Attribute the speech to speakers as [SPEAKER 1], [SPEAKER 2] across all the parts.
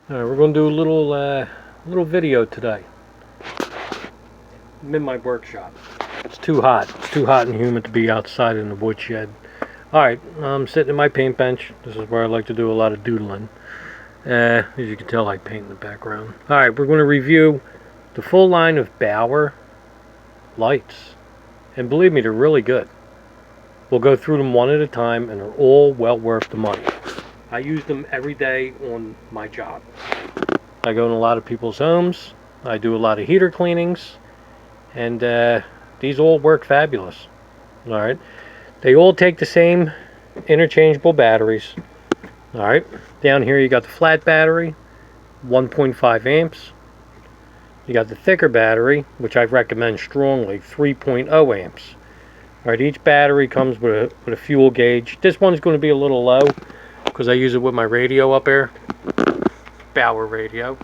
[SPEAKER 1] Alright, we're going to do a little video today. I'm in my workshop. It's too hot. It's too hot and humid to be outside in the woodshed. Alright, I'm sitting at my paint bench. This is where I like to do a lot of doodling. As you can tell, I paint in the background. Alright, we're going to review the full line of Bauer lights. And believe me, they're really good. We'll go through them one at a time, and they're all well worth the money. I use them every day on my job. I go in a lot of people's homes. I do a lot of heater cleanings. And these all work fabulous. Alright. They all take the same interchangeable batteries. Alright. Down here you got the flat battery, 1.5 amps. You got the thicker battery, which I recommend strongly, 3.0 amps. Alright, each battery comes with a fuel gauge. This one's going to be a little low because I use it with my radio up there. Bauer radio.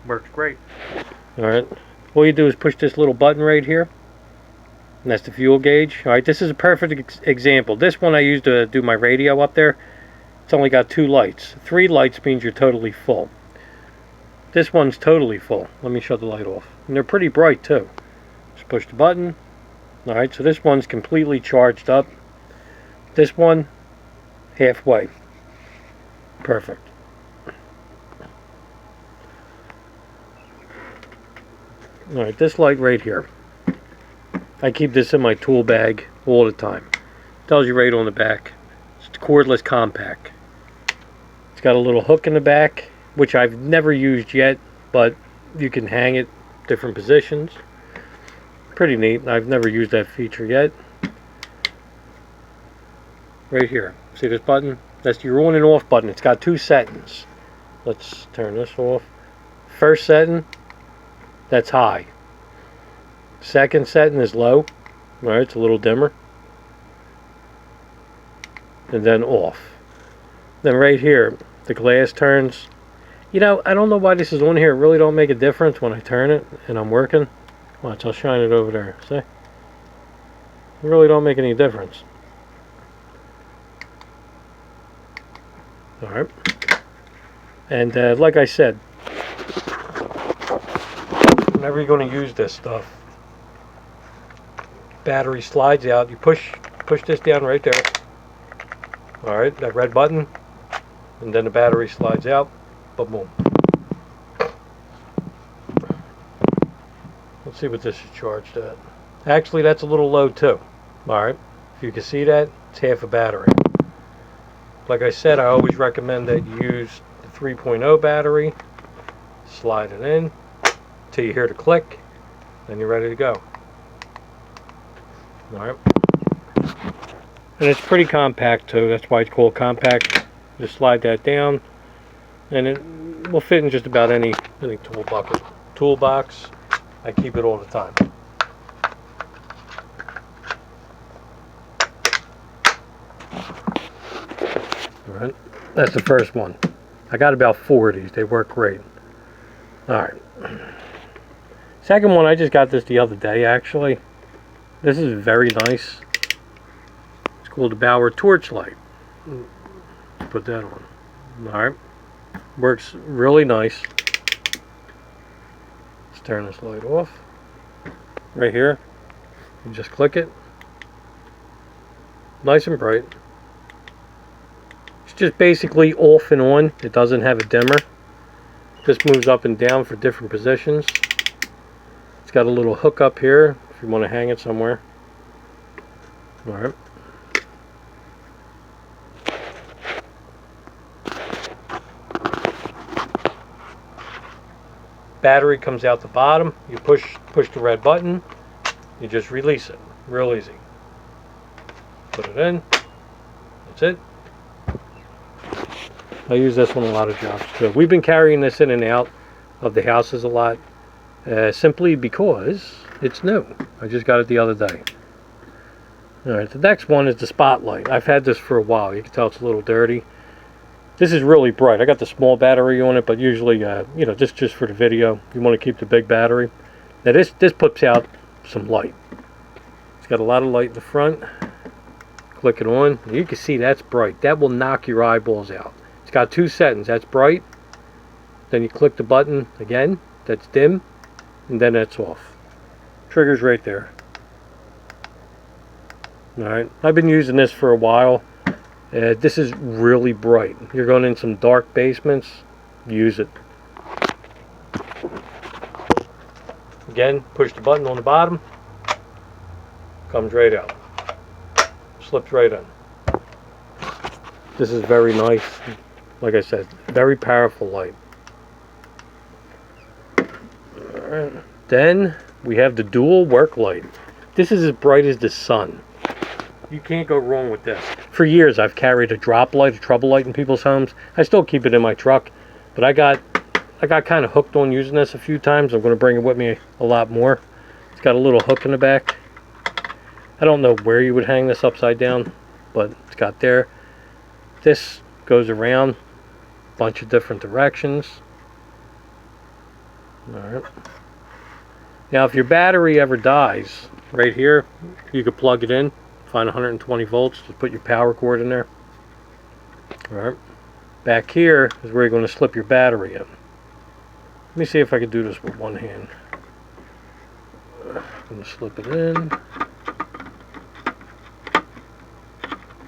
[SPEAKER 1] Works great. Alright, all you do is push this little button right here. And that's the fuel gauge. Alright, this is a perfect example. This one I use to do my radio up there. It's only got 2 lights. 3 lights means you're totally full. This one's totally full. Let me shut the light off. And they're pretty bright too. Just push the button. Alright, so this one's completely charged up. This one, halfway. Perfect. Alright, this light right here. I keep this in my tool bag all the time. Tells you right on the back. It's cordless compact. It's got a little hook in the back, which I've never used yet, but you can hang it different positions. Pretty neat. I've never used that feature yet. Right here. See this button? That's your on and off button. It's got 2 settings. Let's turn this off. First setting, that's high. Second setting is low. Alright, it's a little dimmer. And then off. Then right here, the glass turns. You know, I don't know why this is on here. It really don't make a difference when I turn it and I'm working. Watch, I'll shine it over there. See? It really don't make any difference. Alright. And like I said, whenever you're going to use this stuff, battery slides out. You push this down right there. Alright, that red button. And then the battery slides out. Boom, boom. Let's see what this is charged at. Actually, that's a little low too. Alright, if you can see that, it's half a battery. Like I said, I always recommend that you use the 3.0 battery. Slide it in till you hear the click. Then you're ready to go. Alright. And it's pretty compact too. That's why it's called compact. Just slide that down. And it will fit in just about any toolbox. I keep it all the time. Alright, that's the first one. I got about 4 of these. They work great. Alright. Second one, I just got this the other day actually. This is very nice. It's called the Bauer Torchlight. Put that on. Alright. Works really nice. Let's turn this light off. Right here. You just click it. Nice and bright. It's just basically off and on. It doesn't have a dimmer. This moves up and down for different positions. It's got a little hook up here if you want to hang it somewhere. Alright. Battery comes out the bottom. You push the red button. You just release it. Real easy. Put it in. That's it. I use this on a lot of jobs too. We've been carrying this in and out of the houses a lot. Simply because it's new. I just got it the other day. Alright, the next one is the spotlight. I've had this for a while. You can tell it's a little dirty. This is really bright. I got the small battery on it, but usually, you know, just for the video, you want to keep the big battery. Now this puts out some light. It's got a lot of light in the front. Click it on. You can see that's bright. That will knock your eyeballs out. It's got 2 settings. That's bright Then you click the button again, that's dim, and then that's off. Trigger's right there. Alright, I've been using this for a while. This is really bright. You're going in some dark basements, use it. Again, push the button on the bottom, comes right out. Slips right in. This is very nice. Like I said, very powerful light. Alright. Then we have the dual work light. This is as bright as the sun. You can't go wrong with this. For years I've carried a drop light, a trouble light in people's homes. I still keep it in my truck, but I got kind of hooked on using this a few times. I'm going to bring it with me a lot more. It's got a little hook in the back. I don't know where you would hang this upside down, but it's got there. This goes around a bunch of different directions. Alright. Now if your battery ever dies, right here, you could plug it in, find 120 volts, just put your power cord in there. Alright. Back here is where you're going to slip your battery in. Let me see if I can do this with one hand. I'm going to slip it in.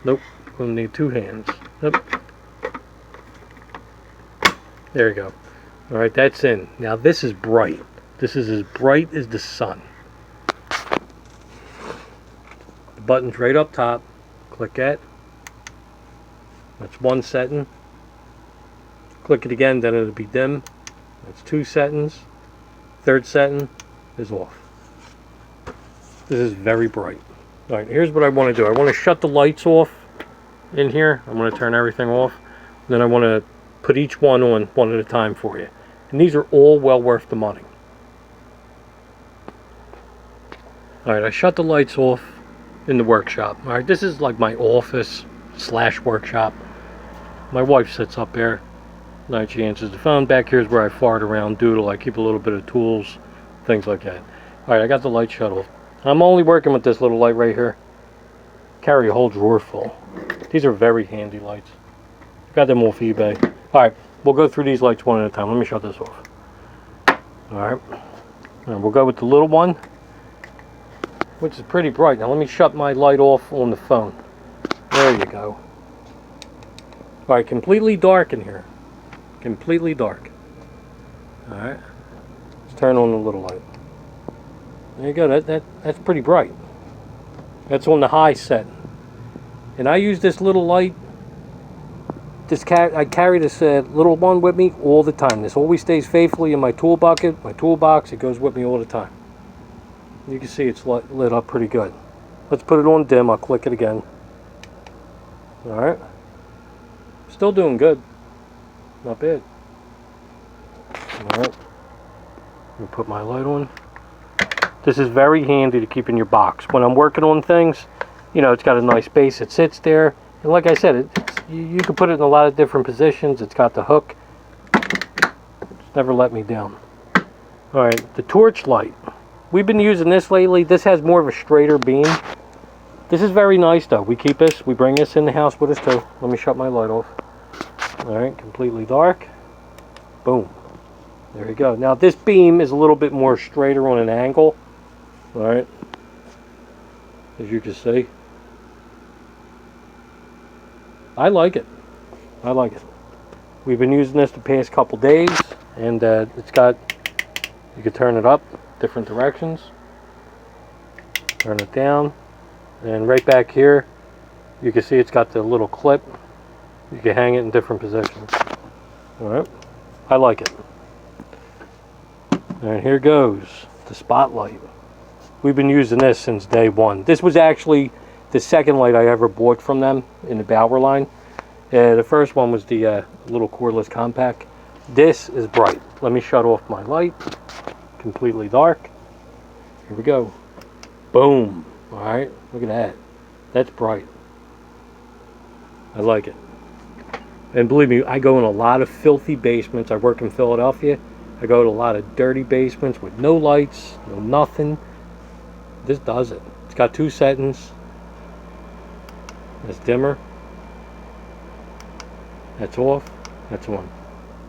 [SPEAKER 1] Nope, I'm going to need two hands. Nope. There you go. Alright, that's in. Now this is bright. This is as bright as the sun. The button's right up top. Click it. That's one setting. Click it again, then it'll be dim. That's two settings. Third setting is off. This is very bright. Alright, here's what I want to do. I want to shut the lights off in here. I'm going to turn everything off. Then I want to put each one on one at a time for you. And these are all well worth the money. Alright, I shut the lights off in the workshop. Alright, this is like my office / workshop. My wife sits up there. Night she answers the phone. Back here is where I fart around, doodle. I keep a little bit of tools, things like that. Alright, I got the light shut off. I'm only working with this little light right here. Carry a whole drawer full. These are very handy lights. Got them off eBay. Alright, we'll go through these lights one at a time. Let me shut this off. Alright. And we'll go with the little one, which is pretty bright. Now let me shut my light off on the phone. There you go. Alright, completely dark in here. Completely dark. Alright. Let's turn on the little light. There you go. That's pretty bright. That's on the high setting. And I use this little light. I carry this little one with me all the time. This always stays faithfully in my tool bucket, my toolbox. It goes with me all the time. You can see it's lit up pretty good. Let's put it on dim. I'll click it again. Alright. Still doing good. Not bad. Alright. Let me put my light on. This is very handy to keep in your box. When I'm working on things, you know, it's got a nice base. It sits there. And like I said, you can put it in a lot of different positions. It's got the hook. It's never let me down. Alright, the torch light. We've been using this lately. This has more of a straighter beam. This is very nice though. We keep this. We bring this in the house with us too. Let me shut my light off. Alright, completely dark. Boom. There you go. Now this beam is a little bit more straighter on an angle. Alright. As you can see. I like it. I like it. We've been using this the past couple days, and it's got, you can turn it up different directions, turn it down, and right back here you can see it's got the little clip. You can hang it in different positions. Alright, I like it. And here goes the spotlight. We've been using this since day one. This was actually the second light I ever bought from them in the Bauer line. The first one was the little cordless compact. This is bright. Let me shut off my light. Completely dark. Here we go. Boom. Alright, look at that. That's bright. I like it. And believe me, I go in a lot of filthy basements. I work in Philadelphia. I go to a lot of dirty basements with no lights, no nothing. This does it. It's got two settings. That's dimmer. That's off. That's on.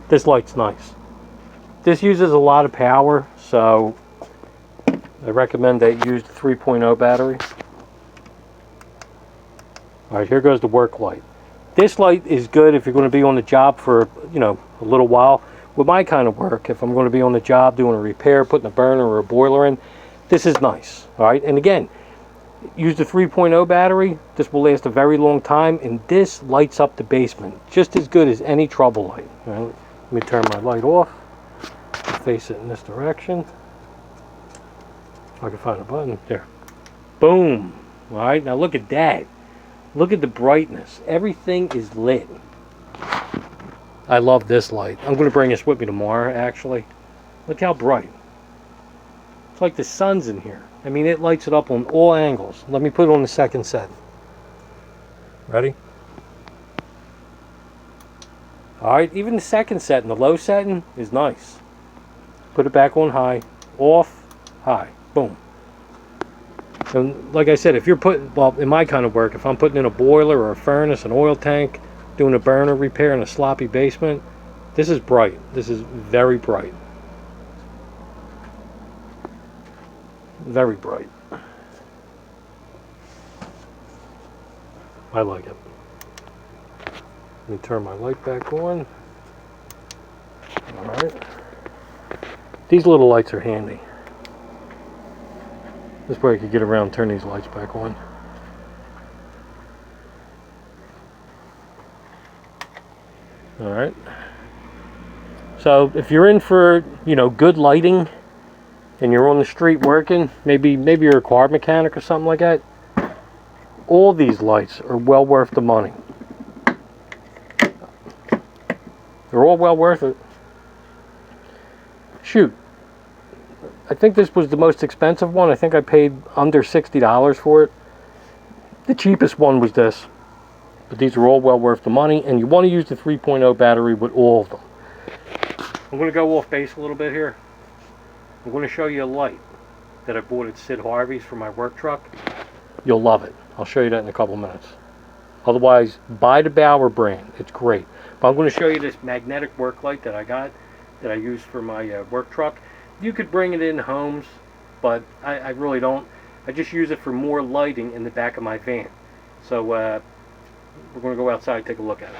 [SPEAKER 1] This light's nice. This uses a lot of power, so I recommend that you use the 3.0 battery. Alright, here goes the work light. This light is good if you're going to be on the job for, you know, a little while. With my kind of work, if I'm going to be on the job doing a repair, putting a burner or a boiler in, this is nice. Alright, and again, use the 3.0 battery. This will last a very long time, and this lights up the basement just as good as any trouble light. All right, let me turn my light off. Face it in this direction. If I can find a button. There. Boom. All right, now look at that. Look at the brightness. Everything is lit. I love this light. I'm going to bring this with me tomorrow, actually. Look how bright. It's like the sun's in here. I mean, it lights it up on all angles. Let me put it on the second setting. Ready? Alright, even the second setting, the low setting, is nice. Put it back on high. Off, high. Boom. And like I said, if you're putting, well, in my kind of work, if I'm putting in a boiler or a furnace, an oil tank, doing a burner repair in a sloppy basement, this is bright. This is very bright. Very bright. I like it. Let me turn my light back on. Alright. These little lights are handy. This way I could get around and turn these lights back on. Alright. So if you're in for, you know, good lighting and you're on the street working, maybe you're a car mechanic or something like that, all these lights are well worth the money. They're all well worth it. Shoot. I think this was the most expensive one. I think I paid under $60 for it. The cheapest one was this. But these are all well worth the money, and you want to use the 3.0 battery with all of them. I'm going to go off base a little bit here. I'm going to show you a light that I bought at Sid Harvey's for my work truck. You'll love it. I'll show you that in a couple minutes. Otherwise, buy the Bauer brand. It's great. But I'm going to show you this magnetic work light that I got, that I use for my work truck. You could bring it in homes, but I really don't. I just use it for more lighting in the back of my van. So we're going to go outside and take a look at it.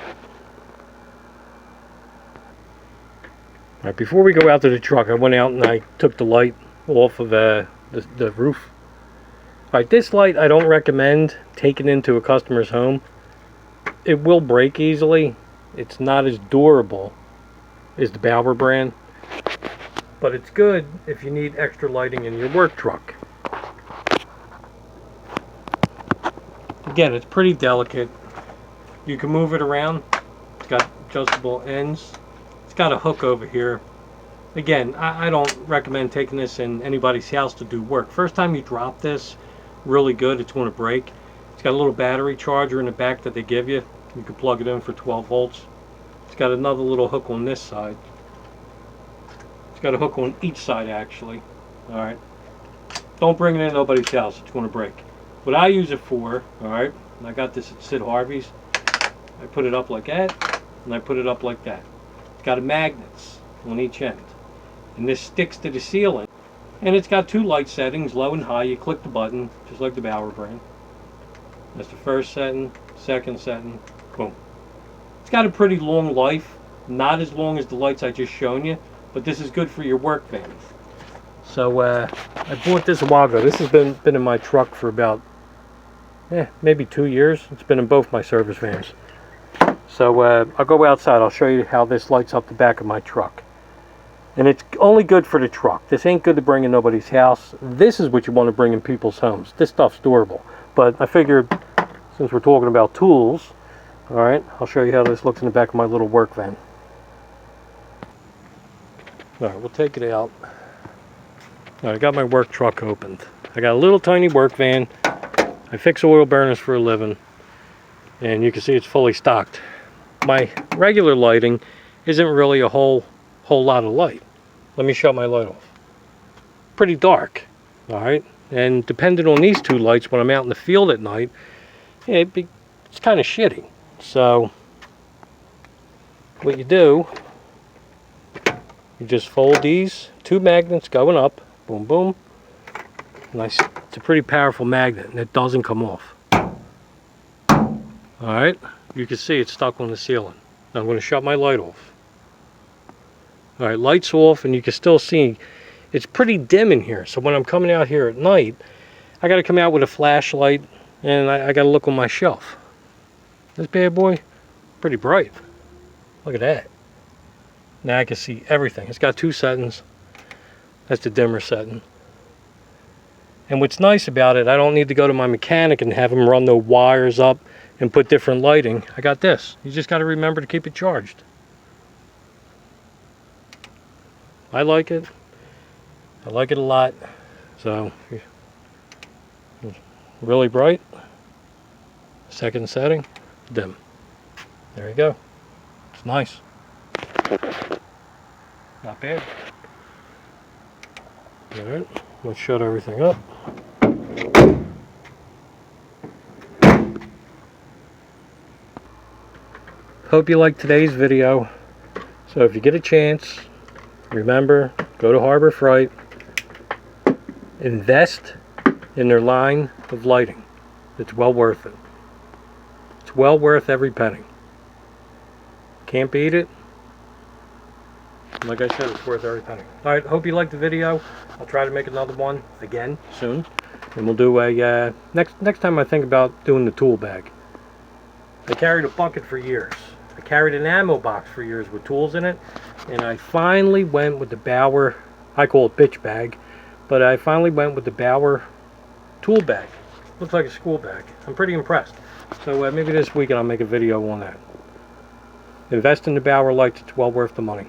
[SPEAKER 1] All right, before we go out to the truck, I went out and I took the light off of the roof. All right, this light I don't recommend taking into a customer's home. It will break easily. It's not as durable as the Bauer brand, but it's good if you need extra lighting in your work truck. Again, it's pretty delicate. You can move it around. It's got adjustable ends. It's got a hook over here. Again, I don't recommend taking this in anybody's house to do work. First time you drop this, really good, it's going to break. It's got a little battery charger in the back that they give you. You can plug it in for 12 volts. It's got another little hook on this side. It's got a hook on each side actually. Alright. Don't bring it in nobody's house, it's going to break. What I use it for, alright, and I got this at Sid Harvey's. I put it up like that, and I put it up like that. It's got magnets on each end. And this sticks to the ceiling. And it's got two light settings, low and high. You click the button, just like the Bauer brand. That's the first setting, second setting, boom. It's got a pretty long life. Not as long as the lights I just shown you, but this is good for your work vans. So I bought this a while ago. This has been in my truck for about maybe 2 years. It's been in both my service vans. So I'll go outside. I'll show you how this lights up the back of my truck. And it's only good for the truck. This ain't good to bring in nobody's house. This is what you want to bring in people's homes. This stuff's durable. But I figured, since we're talking about tools, alright, I'll show you how this looks in the back of my little work van. Alright, we'll take it out. Alright, I got my work truck opened. I got a little tiny work van. I fix oil burners for a living. And you can see it's fully stocked. My regular lighting isn't really a whole lot of light. Let me shut my light off. Pretty dark. Alright. And depending on these two lights when I'm out in the field at night, it's kind of shitty. So what you do You just fold these 2 magnets going up, boom, boom. Nice. It's a pretty powerful magnet, and it doesn't come off. Alright, you can see it's stuck on the ceiling. Now I'm going to shut my light off. Alright, light's off, and you can still see it's pretty dim in here. So when I'm coming out here at night, I got to come out with a flashlight, and I got to look on my shelf. This bad boy, pretty bright. Look at that. Now I can see everything. It's got 2 settings. That's the dimmer setting. And what's nice about it, I don't need to go to my mechanic and have him run the wires up and put different lighting. I got this. You just got to remember to keep it charged. I like it. I like it a lot. So, really bright. Second setting, dim. There you go. It's nice. Not bad. Alright, let's shut everything up. Hope you liked today's video. So if you get a chance, remember, go to Harbor Freight. Invest in their line of lighting. It's well worth it. It's well worth every penny. Can't beat it. Like I said, it's worth every penny. Alright, hope you liked the video. I'll try to make another one again soon. And we'll do a, next time I think about doing the tool bag. I carried a bucket for years. I carried an ammo box for years with tools in it. And I finally went with the Bauer, I call it bitch bag. But I finally went with the Bauer tool bag. Looks like a school bag. I'm pretty impressed. So maybe this weekend I'll make a video on that. Invest in the Bauer lights. It's well worth the money.